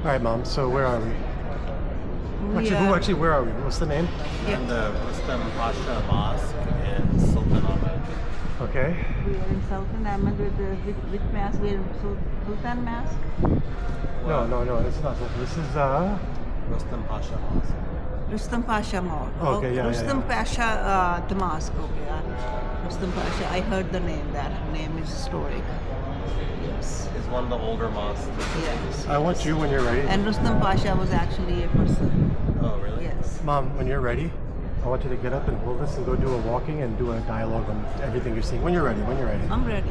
All right, Mom. So where are we? Where are we? What's the name? In the Rustam Pasha Mosque in Sultan Ahmed. Okay. We are in Sultan Ahmed with which mosque? We are in Sultan Mosque. No. It's not. This is Rustam Pasha Mosque. Rustam Pasha Mall. Okay, yeah. Rustam Pasha Mosque. Okay. Rustam Pasha. I heard the name. That name is historic. Yes. It's one of the older mosques. Yes. I want you when you're ready. And Rustam Pasha was actually a person. Oh, really? Yes. Mom, when you're ready, I want you to get up and hold this and go do a walking and do a dialogue on everything you're seeing. When you're ready. I'm ready.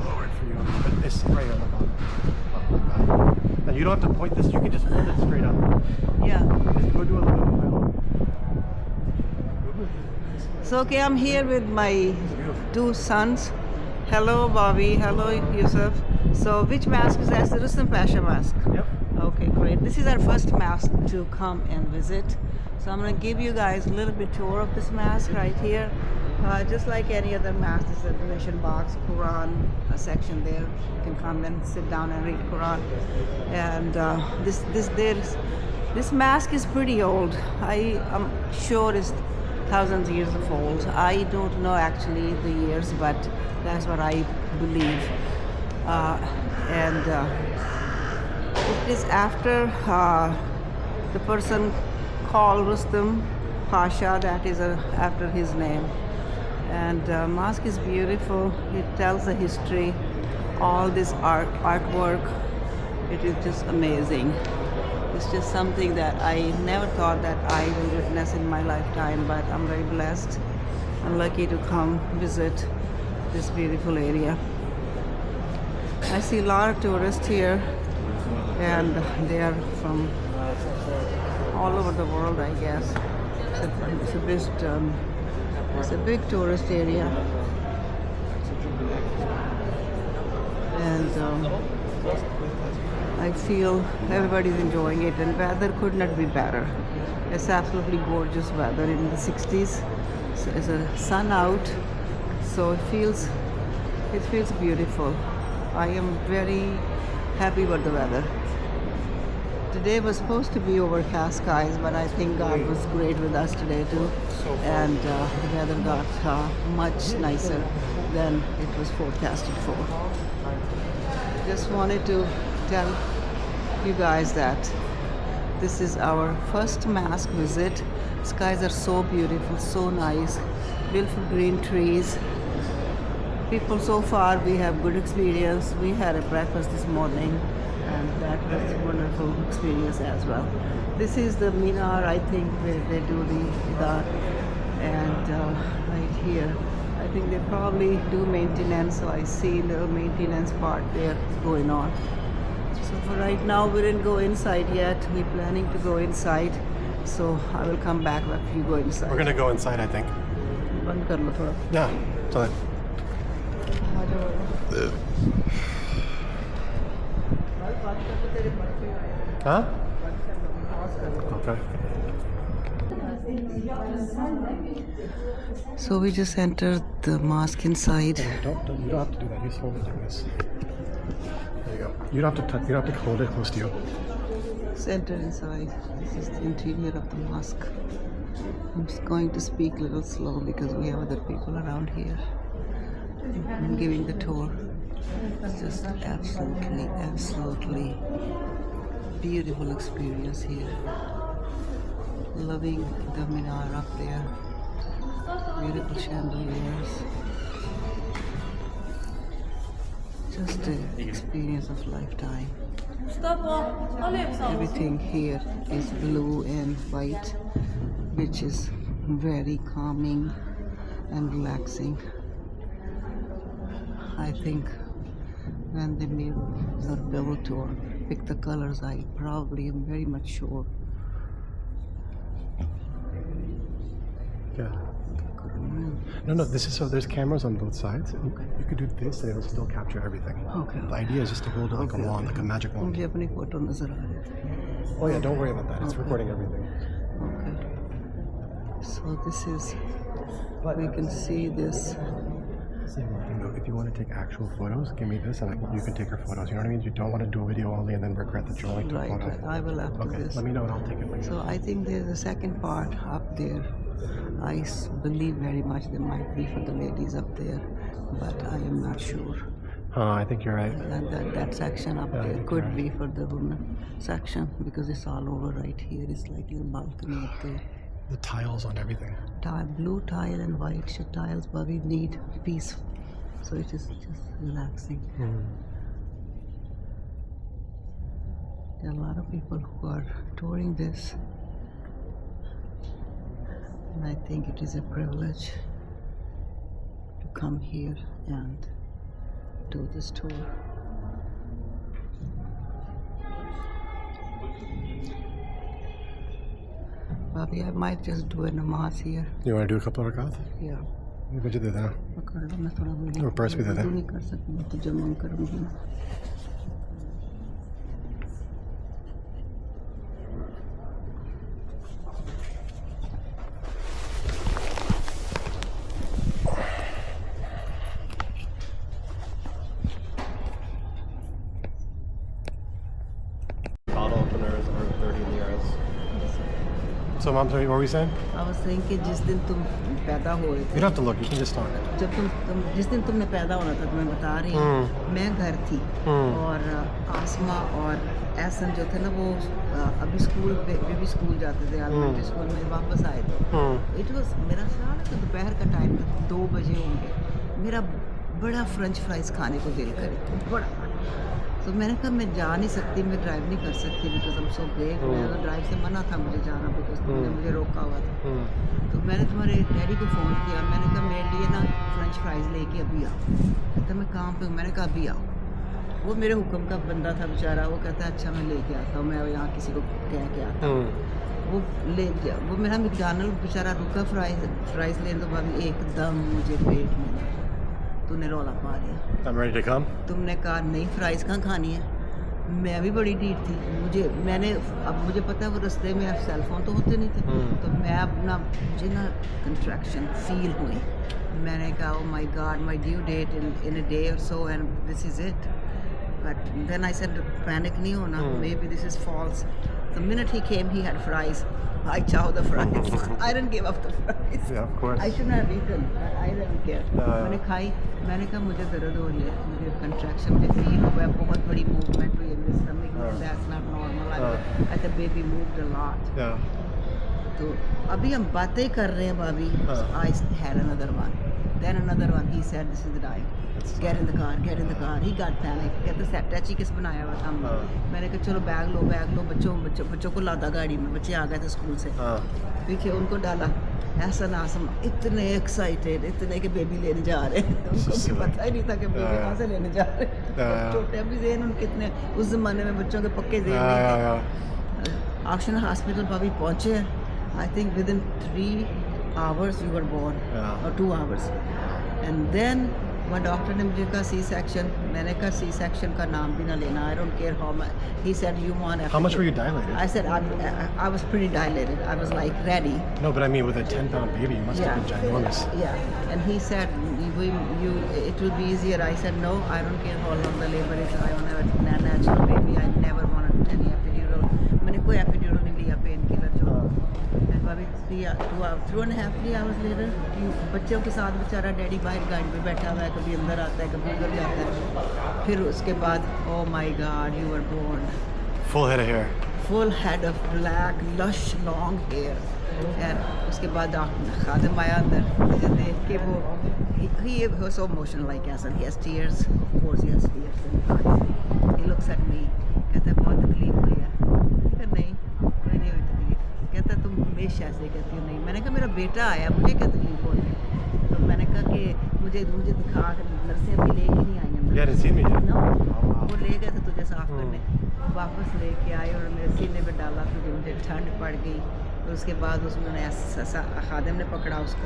Forward for you a little bit. It's right on the bottom. Oh my God. Now you don't have to point this. You can just hold it straight up. Yeah. Just go do a little dialogue. So okay, I'm here with my two sons. Hello, Bobby. Hello, Yusuf. So which mosque is that? The Rustam Pasha Mosque. Yep. Okay, great. This is our first mosque to come and visit. So I'm going to give you guys a little bit tour of this mosque right here. Just like any other mosque, there's a donation box, Quran, a section there. You can come and sit down and read Quran. And this mosque is pretty old. I am sure it's thousands of years of old. I don't know actually the years, but that's what I believe. It is after the person called Rustam Pasha, that is after his name. And mosque is beautiful. It tells the history, all this artwork. It is just amazing. It's just something that I never thought that I will witness in my lifetime, but I'm very blessed and lucky to come visit this beautiful area. I see a lot of tourists here, and they are from all over the world, I guess. It's a big tourist area, and I feel everybody's enjoying it, and weather could not be better. It's absolutely gorgeous weather in the 60s. So it's a sun out, so it feels beautiful. I am very happy about the weather. Today was supposed to be overcast skies, but I think God was great with us today too, and the weather got much nicer than it was forecasted for. Just wanted to tell you guys that this is our first mosque visit. Skies are so beautiful, so nice, beautiful green trees. People, so far we have good experience. We had a breakfast this morning, and that was a wonderful experience as well. This is the minar, I think, where they do the idar, and right here I think they probably do maintenance, so I see little maintenance part there going on. So for right now we didn't go inside yet. We're planning to go inside, so I will come back after you go inside. We're gonna go inside, I think. बंद कर लो थोड़ा. Yeah. So Huh? Okay. So we just entered the mosque inside. You don't have to do that. Just hold it like this. There you go. You don't have to touch. You don't have to hold it close to you. Just entered inside. This is the interior of the mosque. I'm just going to speak a little slow because we have other people around here. I'm giving the tour. It's just absolutely beautiful experience here. Loving the minar up there. Beautiful chandeliers. Just an experience of lifetime. Everything here is blue and white, which is very calming and relaxing. I think when they made or built or pick the colors, I probably am very much sure. Yeah. No, this is so there's cameras on both sides. Okay. You could do this and it'll still capture everything. Okay. The idea is just to hold it like a wand, like a magic wand. मुझे अपनी photo नजर आ रही थी. Oh yeah, don't worry about that. It's recording everything. Okay. So this is, we can see this Same thing though. If you want to take actual photos, give me this, and you can take your photos. You know what I mean? You don't want to do a video only and then regret that you only took Right, photo. right. I will after Okay, this. let me know and I'll take it for you. So I think there's a second part up there. I believe very much there might be for the ladies up there, but I am not sure. I think you're right. And that section up Yeah, I there think could you're be for the women section because it's all over right here. It's like a balcony up there. The tiles on everything. Blue tile and white tiles, but we need peace. So it is just relaxing. There are a lot of people who are touring this. And I think it is a privilege to come here and do this tour. Bobby, I might just do a namaz here. You want to do a couple of rakats? Yeah. मुझे दे देना. मैं कर लूँ, मैं थोड़ा video और purse भी दे दे. नहीं कर सकती, मैं तो जमा करूँगी. Bottle openers are 30 liras. So, Mom, sorry, what were we saying? I was saying कि जिस दिन तुम पैदा हुए You थे, don't have to look. You can just talk. जब तुम जिस दिन तुमने पैदा होना था, तुम्हें बता रही हूँ, मैं घर थी और आसमा और एहसन जो थे ना वो अभी बेबी स्कूल जाते थे, एलिमेंट्री स्कूल में वापस आए थे. इट वाज मेरा ख्याल है कि दोपहर का टाइम था, 2 बजे होंगे. मेरा बड़ा फ्रेंच फ्राइज खाने को दिल करे, बड़ा. तो मैंने कहा मैं जा नहीं सकती, मैं ड्राइव नहीं कर सकती बिकॉज हम सो बिग. मैं तो ड्राइव से मना था मुझे जाना बिकॉज तुमने मुझे रोका हुआ था. तो मैंने तुम्हारे डैडी को फ़ोन किया, मैंने कहा मेरे लिए ना फ्रेंच फ्राइज़ लेके अभी आओ. कहता मैं काम पे हूँ. मैंने कहा अभी आओ. वो मेरे हुक्म का बंदा था बेचारा. वो कहता अच्छा मैं लेके आता हूँ, मैं यहाँ किसी को कह के आता हूँ. वो ले गया. वो मेरा मैकडॉनल्ड बेचारा रुका फ्राइज़ लेने, तो भाभी एकदम मुझे पेट में तूने रौला पा दिया. I'm ready to come. तुमने कहा नहीं फ्राइज़ कहाँ खानी है. मैं भी बड़ी ढीठ थी. अब मुझे पता है वो रास्ते में अब सेल फोन तो होते नहीं थे. तो मैं अपना मुझे ना कंट्रैक्शन फील हुई. मैंने कहा oh my God my due date in a day or so and this is it. But then I said panic नहीं होना, maybe this is false. The minute he came, he had fries. I chow the fries. I didn't give up the fries. Yeah, of course. I shouldn't have eaten. I didn't care. मैंने खाई. मैंने कहा मुझे दर्द हो रही है, मुझे कंट्रैक्शन मुझे फील हुआ है, बहुत बड़ी मूवमेंट हुई है मेरे स्टमक में. That's not normal. I said baby moved a lot. Yeah. तो अभी हम बातें कर रहे हैं भाभी. I had another one. Then another one. He said this is the time. Get in the car. Get in the car. He got panic. कहते set टची किस बनाया हुआ था हमने. मैंने कहा चलो बैग लो बच्चों को लादा गाड़ी में. बच्चे आ गए थे स्कूल से. पीछे उनको डाला. ऐसा नासम इतने एक्साइटेड, इतने के बेबी लेने जा रहे हैं. उनको भी पता ही नहीं था कि बेबी कहाँ से लेने जा रहे हैं. छोटे अभी ज़हन उनके कितने उस ज़माने में बच्चों के पक्के ज़हन नहीं थे. ऑक्शन हॉस्पिटल भाभी पहुँचे. I think within 3 hours you were born, or 2 hours. And then वह डॉक्टर ने मुझे कहा सी सेक्शन. मैंने कहा सी सेक्शन का नाम भी ना लेना. I don't care how much. He said you want. How much were you dilated? I said I was pretty dilated. I was like ready. No, but I mean with a 10-pound baby, you must have been ginormous. Yeah. And he said it will be easier. I said no, I don't care how long the labor is. I want to have a natural baby. I never wanted any epidural. मैंने कोई epidural नहीं लिया, pain killer जो. And अभी 2.5-3 hours later, बच्चों के साथ बेचारा डैडी बाहर गाड़ी में बैठा हुआ है, कभी अंदर आता है कभी उधर जाता है. फिर उसके बाद oh my God, you were born. Full head of hair. Full head of black, lush, long hair. And उसके बाद डॉक्टर खादिम आया अंदर. मुझे देख के वो he was so emotional like Hassan. He has tears. Of course he has tears in his eyes. He looks at me. कहता है बहुत तकलीफ हुई है. नहीं हुई तकलीफ. कहता तुम हमेशा ऐसे कहती हो. नहीं. मैंने कहा मेरा बेटा आया, मुझे क्या तकलीफ हो रही है. तो मैंने कहा कि मुझे दिखा कर नर्सें अभी ले ही नहीं आई अंदर. You hadn't seen me yet. No. वो ले गए थे तुझे साफ करने. वापस लेके आए और मेरे सीने पे डाला क्योंकि मुझे ठंड पड़ गई. और उसके बाद उसने खादिम ने पकड़ा उसको.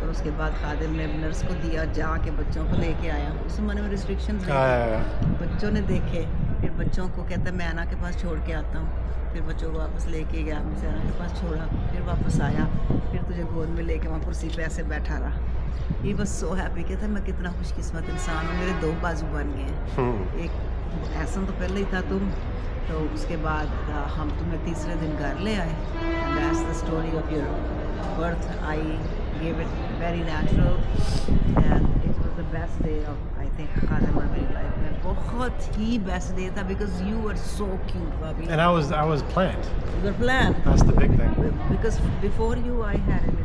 और उसके बाद खादिम ने नर्स को दिया, जाके बच्चों को लेके आया. उस ज़माने में रिस्ट्रिक्शंस नहीं थे. बच्चों ने देखे फिर बच्चों को कहता मैं ऐना के पास छोड़ के आता हूँ, फिर बच्चों को वापस लेके गया, मैं ऐना के पास छोड़ा, फिर वापस आया, फिर तुझे गोद में लेके वहाँ कुर्सी पे ऐसे बैठा रहा। ही बस सो हैप्पी, कहता मैं कितना खुशकिस्मत इंसान हूँ, मेरे 2 बाजू बन गए हैं। एक एहसन तो पहले ही था तुम, तो उसके बाद हम तुम्हें तीसरे दिन घर ले आए। And that's the story of your birth. I gave it very natural and it was the best day of I think खादिम मेरी लाइफ में। बहुत ही बेस्ट डे था because you were so cute bhabhi. And I was planned. You were planned. That's the big thing. Because before you, I had a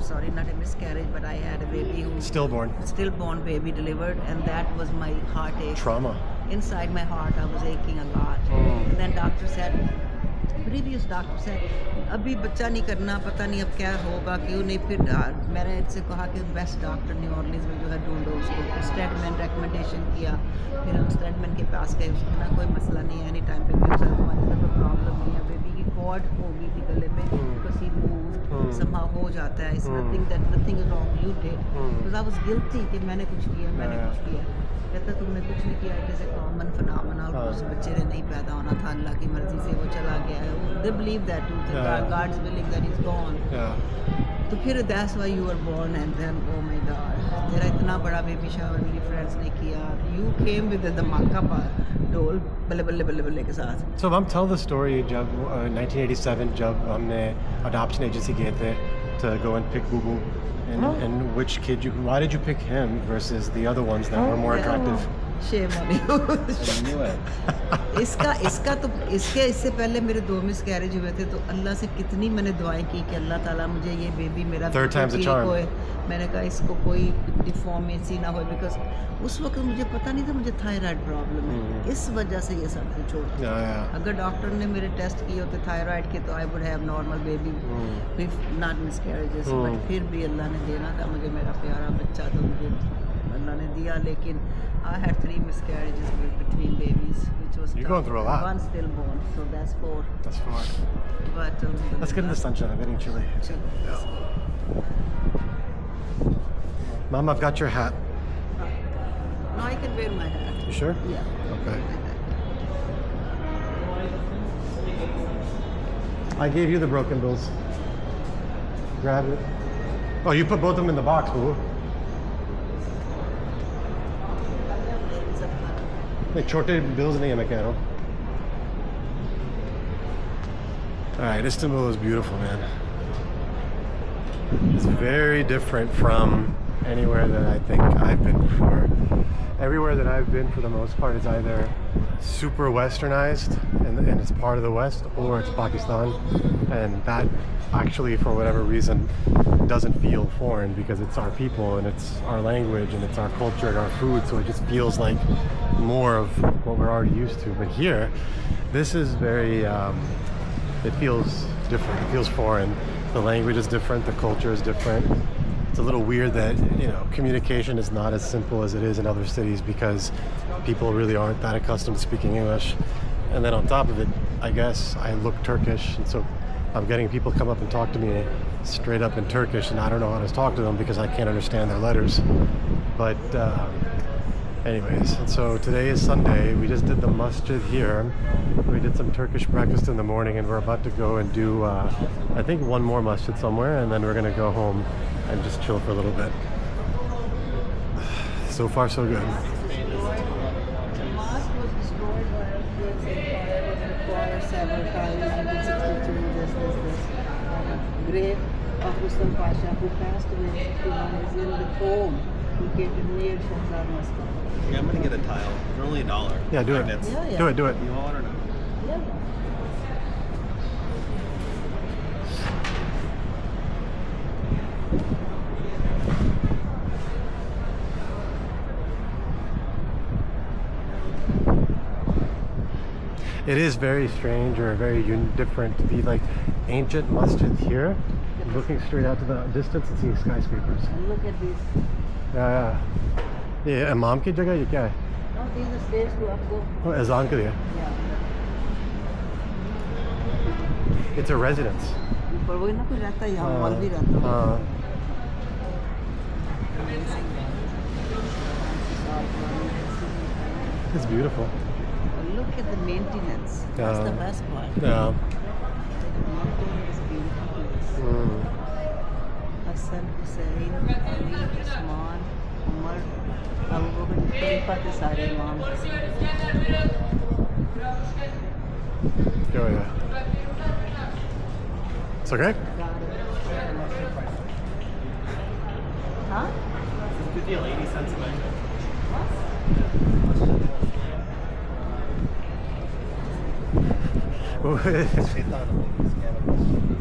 sorry, not a miscarriage, but I had a baby who stillborn baby delivered, and that was my heartache. Trauma. Inside my heart, I was aching a lot. And then previous doctor said, अभी बच्चा नहीं करना, पता नहीं अब क्या होगा, क्यों नहीं। फिर मैंने इससे कहा कि बेस्ट डॉक्टर न्यू ऑर्लिन्स में जो है ढूंढो उसको। स्टेडमैन रेकमेंडेशन किया, फिर हम स्टेडमैन के पास गए, उसने कहा कोई मसला नहीं है, एनी टाइम पे भी हमारे अंदर कोई प्रॉब्लम नहीं है, बेबी की कॉर्ड हो गई थी गले में, बिकॉज ही मूव्ड समहाउ हो जाता है। It's nothing is wrong, you did, because I was guilty कि मैंने कुछ किया। कहता तुमने कुछ नहीं किया, it is a common phenomena, उस बच्चे ने नहीं पैदा होना था, अल्लाह की मर्जी से वो चला गया है। They believe that to, God's willing that is gone. तो फिर that's why you were born and then oh my God, तेरा इतना बड़ा बेबी शावर मेरी फ्रेंड्स ने किया। यू केम विद द धमाका डोल बल्ले बल्ले बल्ले बल्ले के साथ। So हम tell the story जब 1987 जब हमने adoption agency गए थे to go and pick Boo Boo. And which kid why did you pick him versus the other ones that were more attractive? Shame on you. I knew it. इससे पहले मेरे 2 miscarriage हुए थे, तो अल्लाह से कितनी मैंने दुआएं की कि अल्लाह ताला मुझे ये बेबी मेरा Third time's a charm. मैंने कहा इसको कोई डिफॉर्मेसी ना हो, बिकॉज उस वक्त मुझे पता नहीं था मुझे थायराइड प्रॉब्लम है, इस वजह से ये सब कुछ होता है। अगर डॉक्टर ने मेरे टेस्ट किए होते थायराइड के, तो I would have normal baby with not miscarriages, but फिर भी अल्लाह ने देना था मुझे मेरा प्यारा बच्चा, तो मुझे अल्लाह ने दिया। लेकिन I had 3 miscarriages between babies, which was You're tough. going through a lot. 1 stillborn, so that's 4. That's 4. But Let's get in the sunshine. I'm getting chilly. Mom, I've got your hat. No, I can wear my hat. You sure? Yeah. Okay. I gave you the broken bills. Grab it. Oh, you put both of them in the box, boo. छोटे bills नहीं है, मैं कह रहा हूँ। Alright, Istanbul is beautiful, man. It's very different from anywhere that I think I've been before. Everywhere that I've been, for the most part, is either super westernized and it's part of the West, or it's Pakistan, and that actually, for whatever reason, doesn't feel foreign because it's our people and it's our language and it's our culture and our food, so it just feels like more of what we're already used to. But here, this is very it feels different, it feels foreign. The language is different, the culture is different. It's a little weird that, you know, communication is not as simple as it is in other cities because people really aren't that accustomed to speaking English. And then on top of it, I guess I look Turkish, and so I'm getting people come up and talk to me straight up in Turkish, and I don't know how to talk to them because I can't understand their letters. But anyways, and so today is Sunday. We just did the masjid here. We did some Turkish breakfast in the morning, and we're about to go and do, I think, one more masjid somewhere, and then we're going to go home and just chill for a little bit. So far, so good. The mosque was destroyed by earthquakes and fire was required several times in 1962. This grave of Rustam Pasha, who passed away in 61, is in the tomb located near Shahzad Mosque. Yeah, I'm gonna get a tile. They're only $1. Yeah, do it. Magnets. Yeah. Do it, do it. You want one or no? Yeah. It is very strange or very different to be like ancient masjid here, looking straight out to the distance and seeing skyscrapers. And look at this. Yeah. ये इमाम की जगह ये क्या है? No, these are stairs to up go. Oh, अजान के लिए. Yeah. It's a residence. ऊपर वही ना कुछ रहता है, यहाँ मॉल भी रहता है. हाँ. It's beautiful. look at the maintenance. That's the best part. Yeah. Morocco is beautiful place. Mm. Hassan, Hussein, Ali, Usman, Umar, Abu Bakr, Khalifa ke sare imam. Oh, yeah. It's okay? Huh? Good deal, 80 cents a minute.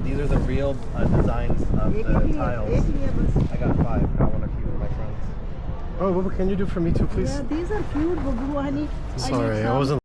These are the real designs of the tiles. I got 5. Got one or few for my friends. Oh, what can you do for me too, please? Yeah, these are cute, Babu. I need Sorry, I some. wasn't